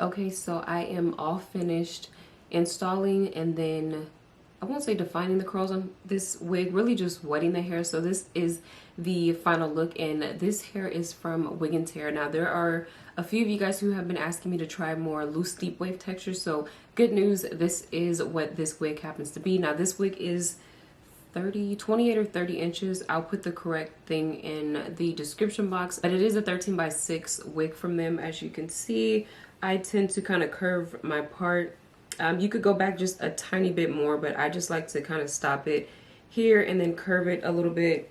Okay, so I am all finished installing and then I won't say defining the curls on this wig, really just wetting the hair. So this is the final look, and this hair is from Wiggins Hair. Now there are a few of you guys who have been asking me to try more loose deep wave texture, so good news, this is what this wig happens to be. Now this wig is 28 or 30 inches. I'll put the correct thing in the description box, but it is a 13x6 wig from them. As you can see, I tend to kind of curve my part. You could go back just a tiny bit more, but I just like to kind of stop it here and then curve it a little bit.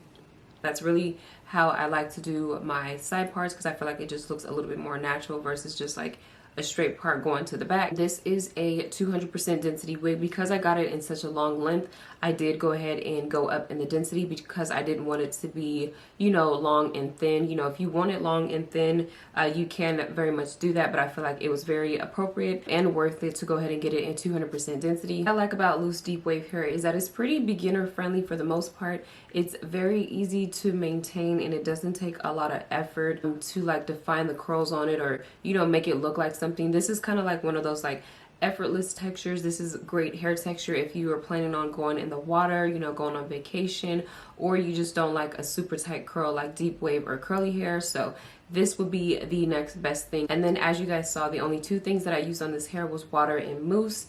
That's really how I like to do my side parts, because I feel like it just looks a little bit more natural versus just like a straight part going to the back. This is a 200% density wig. Because I got it in such a long length, I did go ahead and go up in the density because I didn't want it to be, you know, long and thin. You know, if you want it long and thin, you can very much do that, but I feel like it was very appropriate and worth it to go ahead and get it in 200% density. What I like about loose deep wave hair is that it's pretty beginner friendly for the most part. It's very easy to maintain and it doesn't take a lot of effort to like define the curls on it or, you know, make it look like something. This is kind of like one of those like effortless textures. This is great hair texture if you are planning on going in the water, you know, going on vacation, or you just don't like a super tight curl like deep wave or curly hair. So this would be the next best thing. And then as you guys saw, the only two things that I used on this hair was water and mousse.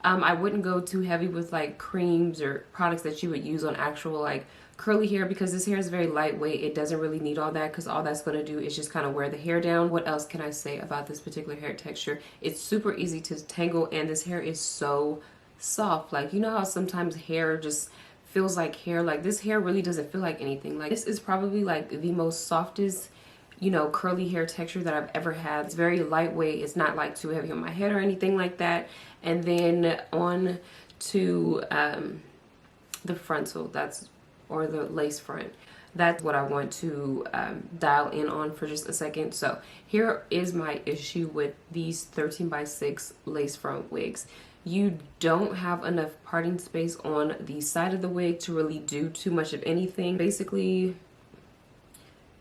I wouldn't go too heavy with like creams or products that you would use on actual like curly hair, because this hair is very lightweight. It doesn't really need all that, because all that's going to do is just kind of wear the hair down. What else can I say about this particular hair texture? It's super easy to tangle, and this hair is so soft. Like, you know how sometimes hair just feels like hair? Like, this hair really doesn't feel like anything. Like, this is probably like the most softest, you know, curly hair texture that I've ever had. It's very lightweight. It's not like too heavy on my head or anything like that. And then on to the frontal, or the lace front. That's what I want to dial in on for just a second. So here is my issue with these 13x6 lace front wigs. You don't have enough parting space on the side of the wig to really do too much of anything. Basically,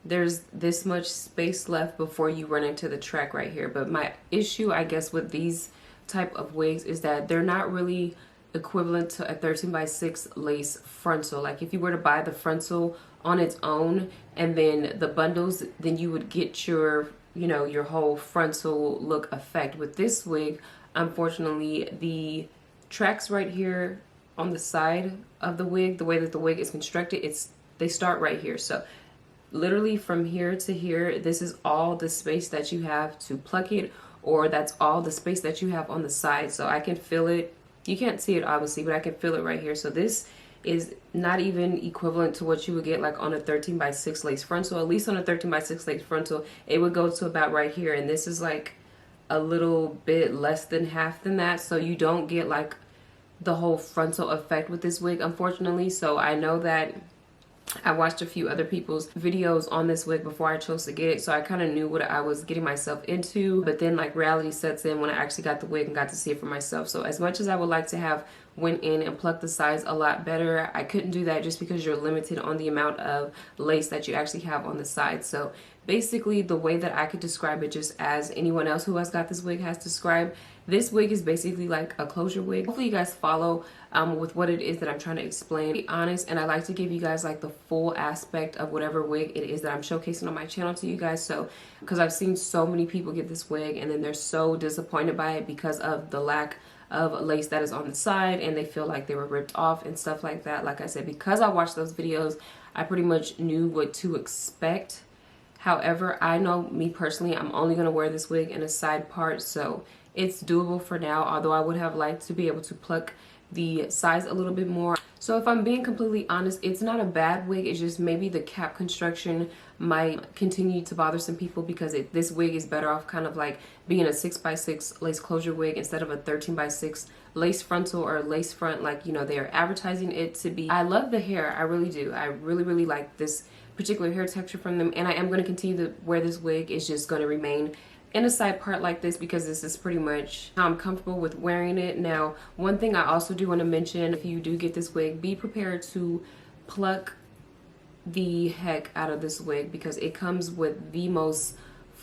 there's this much space left before you run into the track right here. But my issue, I guess, with these type of wigs is that they're not really equivalent to a 13x6 lace frontal. Like, if you were to buy the frontal on its own and then the bundles, then you would get your, you know, your whole frontal look effect. With this wig, unfortunately, the tracks right here on the side of the wig, the way that the wig is constructed, they start right here. So literally from here to here, this is all the space that you have to pluck it, or that's all the space that you have on the side. So I can feel it. You can't see it obviously, but I can feel it right here. So this is not even equivalent to what you would get like on a 13x6 lace frontal. At least on a 13x6 lace frontal, it would go to about right here. And this is like a little bit less than half than that. So you don't get like the whole frontal effect with this wig, unfortunately. So I know that I watched a few other people's videos on this wig before I chose to get it, so I kind of knew what I was getting myself into. But then like reality sets in when I actually got the wig and got to see it for myself. So as much as I would like to have went in and plucked the sides a lot better, I couldn't do that just because you're limited on the amount of lace that you actually have on the side. So basically, the way that I could describe it, just as anyone else who has got this wig has described, this wig is basically like a closure wig. Hopefully you guys follow with what it is that I'm trying to explain. Be honest, and I like to give you guys like the full aspect of whatever wig it is that I'm showcasing on my channel to you guys. So because I've seen so many people get this wig and then they're so disappointed by it because of the lack of lace that is on the side, and they feel like they were ripped off and stuff like that. Like I said, because I watched those videos, I pretty much knew what to expect. However, I know me personally, I'm only going to wear this wig in a side part, so it's doable for now, although I would have liked to be able to pluck the sides a little bit more. So if I'm being completely honest, it's not a bad wig. It's just maybe the cap construction might continue to bother some people, because this wig is better off kind of like being a 6x6 lace closure wig instead of a 13x6 lace frontal or lace front like, you know, they are advertising it to be. I love the hair. I really do. I really, really like this particular hair texture from them, and I am going to continue to wear this wig. It's just going to remain in a side part like this because this is pretty much how I'm comfortable with wearing it. Now, one thing I also do want to mention, if you do get this wig, be prepared to pluck the heck out of this wig, because it comes with the most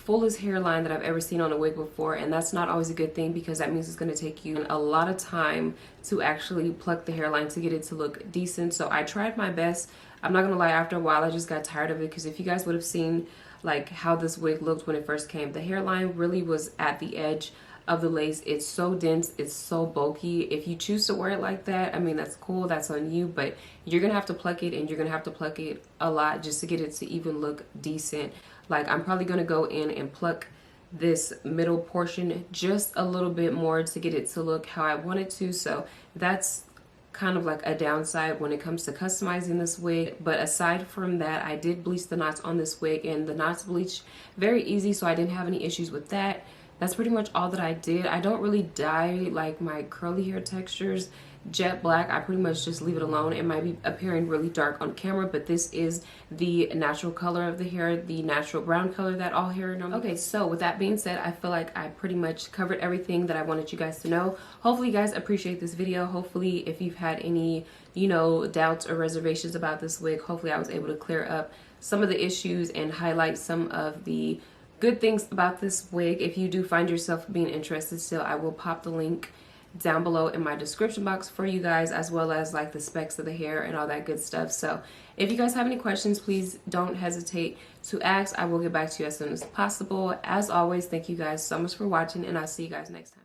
fullest hairline that I've ever seen on a wig before, and that's not always a good thing because that means it's going to take you a lot of time to actually pluck the hairline to get it to look decent. So I tried my best. I'm not gonna lie, after a while I just got tired of it, because if you guys would have seen like how this wig looked when it first came, the hairline really was at the edge of the lace. It's so dense, it's so bulky. If you choose to wear it like that, I mean, that's cool, that's on you, but you're gonna have to pluck it, and you're gonna have to pluck it a lot just to get it to even look decent. Like, I'm probably gonna go in and pluck this middle portion just a little bit more to get it to look how I want it to. So that's kind of like a downside when it comes to customizing this wig. But aside from that, I did bleach the knots on this wig, and the knots bleach very easy, so I didn't have any issues with that. That's pretty much all that I did. I don't really dye like my curly hair textures jet black. I pretty much just leave it alone. It might be appearing really dark on camera, but this is the natural color of the hair, the natural brown color that all hair normally. Okay, so with that being said, I feel like I pretty much covered everything that I wanted you guys to know. Hopefully you guys appreciate this video. Hopefully if you've had any, you know, doubts or reservations about this wig, hopefully I was able to clear up some of the issues and highlight some of the good things about this wig. If you do find yourself being interested still, I will pop the link down below in my description box for you guys, as well as like the specs of the hair and all that good stuff. So if you guys have any questions, please don't hesitate to ask. I will get back to you as soon as possible. As always, thank you guys so much for watching, and I'll see you guys next time.